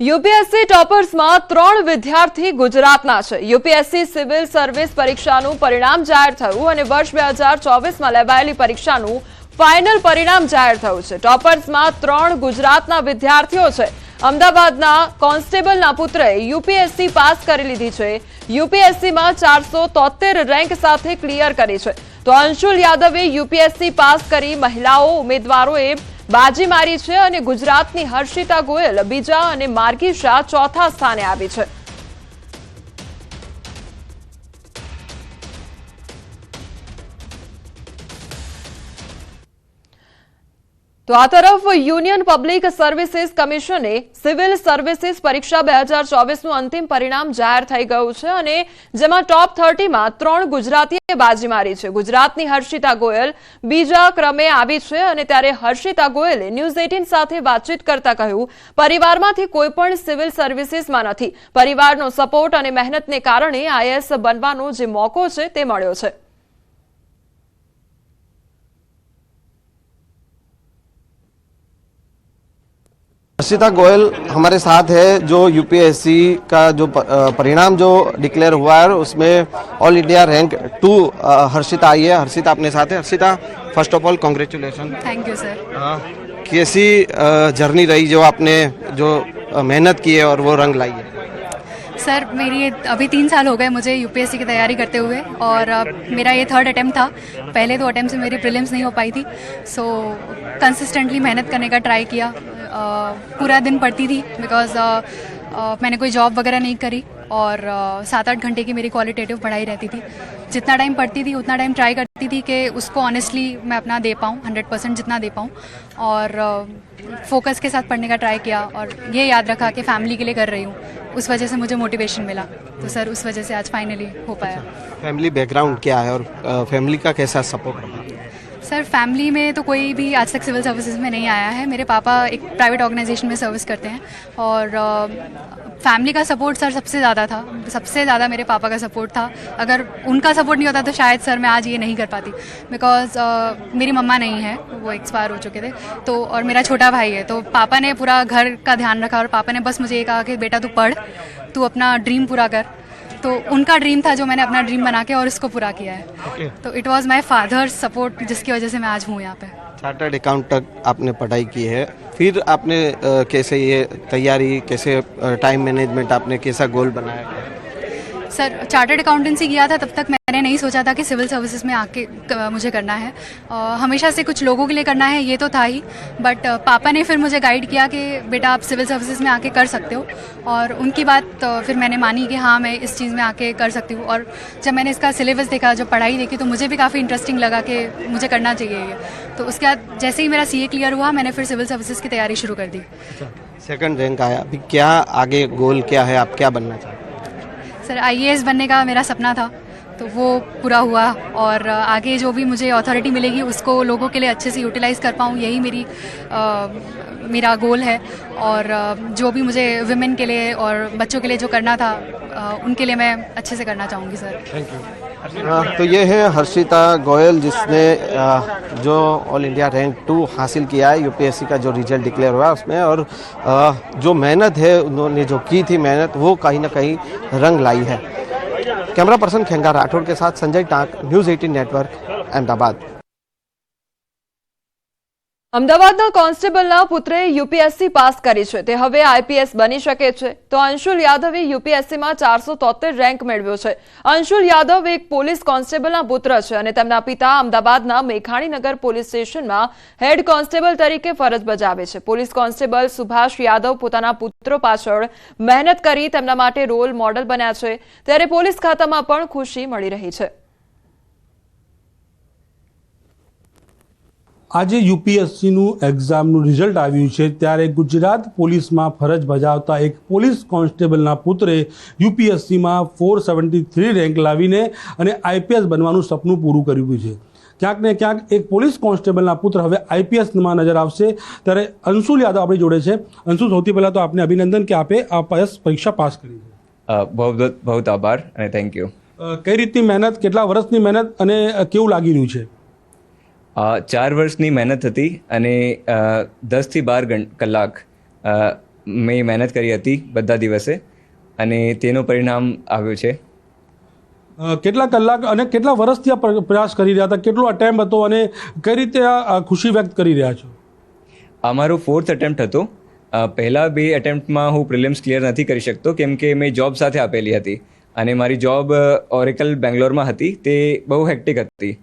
UPSC ટોપર્સમાં 3 વિદ્યાર્થી ગુજરાતના છે। યુપીએસસી સિવિલ સર્વિસ પરીક્ષાનું પરિણામ જાહેર થયું અને વર્ષ 2024માં લેવાયેલી પરીક્ષાનું ફાઇનલ પરિણામ જાહેર થયું છે। ટોપર્સમાં 3 ગુજરાતના વિદ્યાર્થીઓ છે। અમદાવાદના કોન્સ્ટેબલના પુત્રએ યુપીએસસી પાસ કરી લીધી છે। યુપીએસસીમાં 473 રેન્ક સાથે ક્લિયર કરી છે। તો અંશુલ યાદવે યુપીએસસી પાસ કરી મહિલાઓ ઉમેદવારોએ બાજી મારી છે અને ગુજરાતની હર્ષિતા ગોયલ બીજા અને માર્ગી શાહ ચોથા સ્થાને આવી છે। તો આ તરફ યુનિયન પબ્લિક સર્વિસીસ કમિશને સિવિલ સર્વિસીસ પરીક્ષા 2024નું અંતિમ પરિણામ જાહેર થઈ ગયું છે અને જેમાં ટોપ 30માં 3 ગુજરાતીએ બાજી મારી છે। ગુજરાતની હર્ષિતા ગોયલ બીજા ક્રમે આવી છે અને ત્યારે હર્ષિતા ગોયલે ન્યૂઝ 18 સાથે વાતચીત કરતા કહ્યું, પરિવારમાંથી કોઈ પણ સિવિલ સર્વિસીસમાં નથી। પરિવારનો સપોર્ટ અને મહેનતને કારણે આઈએએસ બનવાનો જે મોકો છે તે મળ્યો છે। हर्षिता गोयल हमारे साथ है, जो यूपीएससी का जो परिणाम जो डिक्लेयर हुआ है उसमें ऑल इंडिया रैंक 2 हर्षिता आई है। हर्षिता अपने साथ है। Harshita, first of all congratulation. Thank you sir. कैसी जर्नी रही जो आपने जो मेहनत की है और वो रंग लाई है? सर मेरी अभी 3 साल हो गए मुझे यूपीएससी की तैयारी करते हुए और मेरा ये 3rd अटेम्प्ट था। पहले 2 अटेम्प्ट से मेरी प्रीलिम्स नहीं हो पाई थी, सो कंसिस्टेंटली मेहनत करने का ट्राई किया। पूरा दिन पढ़ती थी बिकॉज मैंने कोई जॉब वगैरह नहीं करी और 7-8 घंटे की मेरी क्वालिटेटिव पढ़ाई रहती थी। जितना टाइम पढ़ती थी उतना टाइम ट्राई करती थी कि उसको ऑनेस्टली मैं अपना दे पाऊँ, 100% जितना दे पाऊँ, और फोकस के साथ पढ़ने का ट्राई किया और ये याद रखा कि फैमिली के लिए कर रही हूँ। उस वजह से मुझे मोटिवेशन मिला, तो सर उस वजह से आज फाइनली हो पाया। फैमिली बैकग्राउंड क्या है और फैमिली का कैसा सपोर्ट रहा? सर फैमिली में तो कोई भी आज तक सिविल सर्विसेज में नहीं आया है। मेरे पापा एक प्राइवेट ऑर्गेनाइजेशन में सर्विस करते हैं और फैमिली का सपोर्ट सर सबसे ज़्यादा था। सबसे ज़्यादा मेरे पापा का सपोर्ट था। अगर उनका सपोर्ट नहीं होता तो शायद सर मैं आज ये नहीं कर पाती, बिकॉज मेरी मम्मा नहीं है, वो एक्सपायर हो चुके थे। तो और मेरा छोटा भाई है, तो पापा ने पूरा घर का ध्यान रखा और पापा ने बस मुझे ये कहा कि बेटा तू पढ़, तू अपना ड्रीम पूरा कर। तो उनका ड्रीम था जो मैंने अपना ड्रीम बना के और इसको पूरा किया है। तो it was my father's support जिसकी वजह से मैं आज हूँ यहाँ पे। चार्टर्ड अकाउंट तक आपने पढ़ाई की है, फिर आपने कैसे ये तैयारी, कैसे टाइम मैनेजमेंट, आपने कैसा गोल बनाया? सर चार्टर्ड अकाउंटेंसी किया था तब तक मैंने नहीं सोचा था कि सिविल सर्विसेज में आके मुझे करना है। हमेशा से कुछ लोगों के लिए करना है ये तो था ही, बट पापा ने फिर मुझे गाइड किया कि बेटा आप सिविल सर्विसेज में आके कर सकते हो, और उनकी बात फिर मैंने मानी कि हाँ मैं इस चीज़ में आके कर सकती हूँ। और जब मैंने इसका सिलेबस देखा, जब पढ़ाई देखी, तो मुझे भी काफ़ी इंटरेस्टिंग लगा कि मुझे करना चाहिए ये। तो उसके बाद जैसे ही मेरा CA क्लियर हुआ मैंने फिर सिविल सर्विसेज की तैयारी शुरू कर दी। सेकंड रैंक आया, अभी क्या आगे गोल क्या है, आप क्या बनना चाहते हैं? सर IAS बनने का मेरा सपना था, तो वो पूरा हुआ और आगे जो भी मुझे अथॉरिटी मिलेगी उसको लोगों के लिए अच्छे से यूटिलाइज़ कर पाऊँ, यही मेरा गोल है। और जो भी मुझे विमेन के लिए और बच्चों के लिए जो करना था उनके लिए मैं अच्छे से करना चाहूँगी सर। Thank you. तो ये है हर्षिता गोयल, जिसने जो ऑल इंडिया रैंक 2 हासिल किया है। यूपीएससी का जो रिजल्ट डिक्लेयर हुआ उसमें, और जो मेहनत है उन्होंने जो की थी मेहनत, वो कहीं ना कहीं रंग लाई है। कैमरा पर्सन खेंगा राठौड़ के साथ Sanjay tank, news 18 network, Ahmedabad. અમદાવાદના કોન્સ્ટેબલના પુત્રે યુપીએસસી પાસ કરી છે, તે હવે આઈપીએસ બની શકે છે। તો અંશુલ યાદવે યુપીએસસીમાં 473 રેન્ક મેળવ્યો છે। અંશુલ યાદવ એક પોલીસ કોન્સ્ટેબલના પુત્ર છે અને તેમના પિતા અમદાવાદના મેઘાણીનગર પોલીસ સ્ટેશનમાં હેડ કોન્સ્ટેબલ તરીકે ફરજ બજાવે છે। પોલીસ કોન્સ્ટેબલ સુભાષ યાદવ પોતાના પુત્રો પાછળ મહેનત કરી તેમના માટે રોલ મોડલ બન્યા છે, ત્યારે પોલીસ ખાતામાં પણ ખુશી મળી રહી છે। આજે યુપીએસસીનું એક્ઝામનું રિઝલ્ટ આવ્યું છે, ત્યારે ગુજરાત પોલીસમાં ફરજ બજાવતા એક પોલીસ કોન્સ્ટેબલના પુત્રે યુપીએસસીમાં 473 રેન્ક લાવીને અને આઈપીએસ બનવાનું સપનું પૂરું કર્યું છે। ક્યાંક ને ક્યાંક એક પોલીસ કોન્સ્ટેબલના પુત્ર હવે આઈપીએસમાં નજર આવશે, ત્યારે અંશુલ યાદવ આપણી જોડે છે। અંશુલ, સૌથી પહેલાં તો આપને અભિનંદન કે આપે આ પરીક્ષા પાસ કરી છે। બહુ આભાર અને થેન્ક યુ। કઈ રીતની મહેનત, કેટલા વર્ષની મહેનત અને કેવું લાગી રહ્યું છે? 4 વર્ષની મહેનત હતી અને 10 થી 12 કલાક મેં મહેનત કરી હતી બધા દિવસે અને તેનું પરિણામ આવ્યું છે. કેટલા કલાક અને કેટલા વર્ષથી આ પ્રયાસ કરી રહ્યા હતા, કેટલો અટેમ્પ હતો અને કઈ રીતે આ ખુશી વ્યક્ત કરી રહ્યા છો? આ મારો 4th એટેમ્પ્ટ હતો. પહેલાં 2 એટેમ્પ્ટમાં હું પ્રિલિમ્સ ક્લિયર નથી કરી શકતો કેમ કે મેં જોબ સાથે આપેલી હતી અને મારી જોબ ઓરેકલ બેંગ્લોરમાં હતી. તે બહુ હેક્ટિક હતી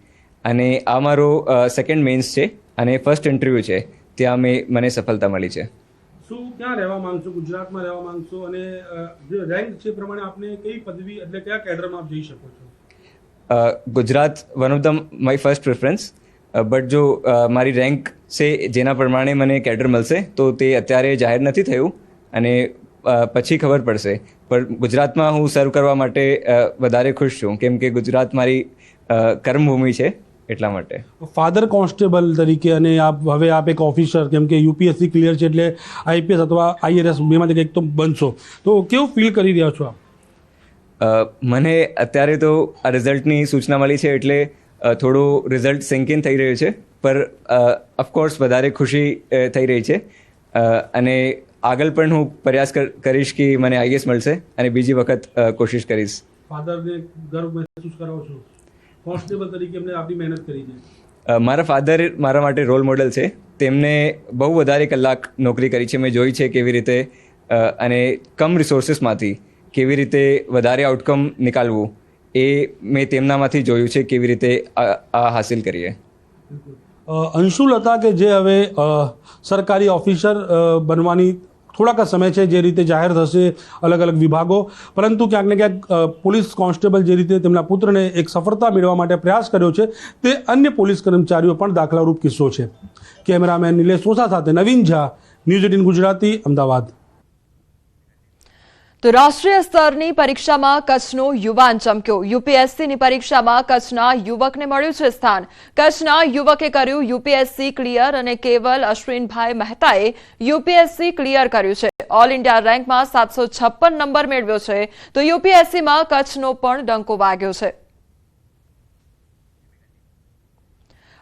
અને આ મારો 2nd મેન્સ છે અને ફર્સ્ટ ઇન્ટરવ્યૂ છે. ત્યાં મને સફળતા મળી છે. શું ક્યાં રહેવા માંગશો? ગુજરાતમાં રહેવા માંગશો અને જે રેન્ક છે પ્રમાણે આપને કઈ પદવી એટલે કયા કેડરમાં આપ જઈ શકો છો? Gujarat one of the my first preference, but જો મારી રેન્ક છે જેના પ્રમાણે મને કેડર મળશે તો તે અત્યારે જાહેર નથી થયું અને પછી ખબર પડશે. પણ ગુજરાતમાં હું સર્વ કરવા માટે વધારે ખુશ છું કેમ કે ગુજરાત મારી કર્મભૂમિ છે એટલા માટે. ફાધર કોન્સ્ટેબલ તરીકે અને હવે આપ એક ઓફિસર, કેમ કે યુપીએસસી ક્લિયર છે એટલે આઈપીએસ અથવા આઈઆરએસ બેમાંથી કંઈક તો બનશો, તો કેવું ફીલ કરી રહ્યા છો આપ? મને અત્યારે તો આ રિઝલ્ટની સૂચના મળી છે એટલે થોડું રિઝલ્ટ સિંક ઇન થઈ રહ્યું છે, પર ઓફકોર્સ વધારે ખુશી થઈ રહી છે અને આગળ પણ હું પ્રયાસ કરીશ કે મને આઈએસ મળશે અને બીજી વખત કોશિશ કરીશ. ફાધરને ગર્વ મહેસૂસ કરાવો છો? કોન્સ્ટેબલ તરીકે એમને આપની મહેનત કરી છે. મારા ફાધર મારા માટે રોલ મોડલ છે. તેમને બહુ વધારે કલાક નોકરી કરી છે. મેં જોઈ છે કેવી રીતે અને કમ રિસોર્સિસમાંથી કેવી રીતે વધારે આઉટકમ નિકાલવું એ મેં તેમનામાંથી જોયું છે કેવી રીતે આ હાસિલ કરીએ. અંશુલતા કે જે હવે સરકારી ઓફિસર બનવાની થોડાક સમય છે, જે રીતે જાહેર થશે અલગ અલગ વિભાગો, પરંતુ ક્યાંક ને ક્યાંક પોલીસ કોન્સ્ટેબલ જે રીતે તેમના પુત્રને એક સફળતા મેળવવા માટે પ્રયાસ કર્યો છે તે અન્ય પોલીસ કર્મચારીઓ પણ દાખલારૂપ કિસ્સો છે. કેમેરામેન નિલેશ સોસા સાથે નવીન ઝા, ન્યૂઝ 18 ગુજરાતી, અમદાવાદ. તો રાષ્ટ્રીય સ્તરની પરીક્ષામાં કચ્છનો યુવાન ચમક્યો. યુપીએસસીની પરીક્ષામાં કચ્છના યુવકને મળ્યું છે સ્થાન. કચ્છના યુવકે કર્યું યુપીએસસી ક્લિયર અને કેવલ અશ્વિનભાઈ મહેતાએ યુપીએસસી ક્લિયર કર્યું છે. ઓલ ઇન્ડિયા રેન્કમાં 756 નંબર મેળવ્યો છે. તો યુપીએસસીમાં કચ્છનો પણ ડંકો વાગ્યો છે.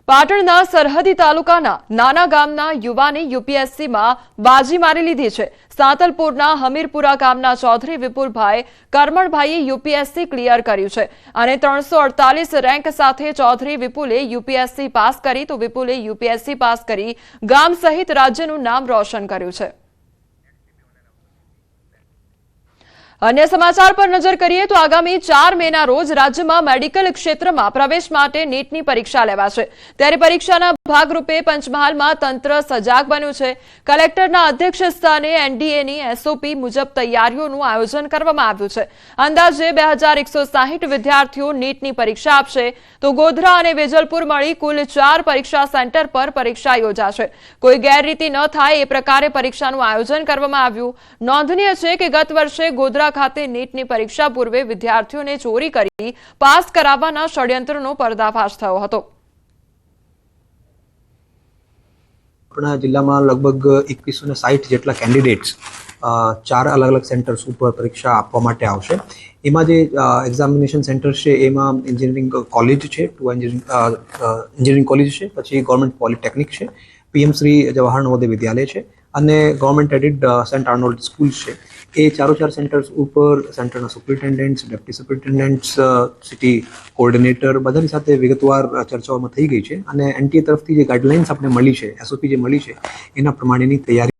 પાટણના સરહદી તાલુકાના નાના ગામના યુવાને યુપીએસસીમાં બાજી મારી લીધી છે. સાંતલપુરના હમીરપુરા ગામના ચૌધરી વિપુલભાઈ કરમણભાઈએ યુપીએસસી ક્લિયર કર્યું છે અને 348 રેન્ક સાથે ચૌધરી વિપુલે યુપીએસસી પાસ કરી. તો વિપુલે યુપીએસસી પાસ કરી ગામ સહિત રાજ્યનું નામ રોશન કર્યું છે. અન્ય સમાચાર પર નજર કરીએ તો આગામી 4 મેના રોજ રાજ્યમાં મેડિકલ ક્ષેત્રમાં પ્રવેશ માટે નીટની પરીક્ષા લેવાશે. ત્યારે પરીક્ષાના ભાગરૂપે પંચમહાલમાં તંત્ર સજાગ બન્યું છે. કલેક્ટરના અધ્યક્ષ સ્થાને એનડીએની એસઓપી મુજબ તૈયારીઓનું આયોજન કરવામાં આવ્યું છે. અંદાજે 2160 વિદ્યાર્થીઓ નીટની પરીક્ષા આપશે. તો ગોધરા અને વેજલપુર મળી કુલ 4 પરીક્ષા સેન્ટર પર પરીક્ષા યોજાશે. કોઈ ગેરરીતિ ન થાય એ પ્રકારે પરીક્ષાનું આયોજન કરવામાં આવ્યું. નોંધનીય છે કે ગત વર્ષે ગોધરા ખાતે નીટની પરીક્ષા પૂર્વે વિદ્યાર્થીઓને ચોરી કરી પાસ કરાવવાના ષડયંત્રનો પર્દાફાશ થયો હતો. આપણા જિલ્લામાં લગભગ 2160 જેટલા કેન્ડિડેટ્સ 4 અલગ અલગ સેન્ટર્સ ઉપર પરીક્ષા આપવા માટે આવશે. એમાં જે એક્ઝામિનેશન સેન્ટર છે એમાં એન્જિનિયરિંગ કોલેજ છે, 2 એન્જિનિયરિંગ કોલેજ છે, પછી ગવર્મેન્ટ પોલિટેકનિક છે, પીએમ શ્રી જવાહર નવોદય વિદ્યાલય છે અને government aided Saint Arnold school છે. એ 4 સેન્ટર્સ ઉપર સેન્ટરના superintendents, deputy superintendents, city coordinator બધાની સાથે વિગતવાર ચર્ચાઓમાં થઈ ગઈ છે અને એનટીએ તરફથી જે ગાઈડલાઇન્સ આપણે મળી છે, એસઓપી જે મળી છે એના પ્રમાણેની તૈયારી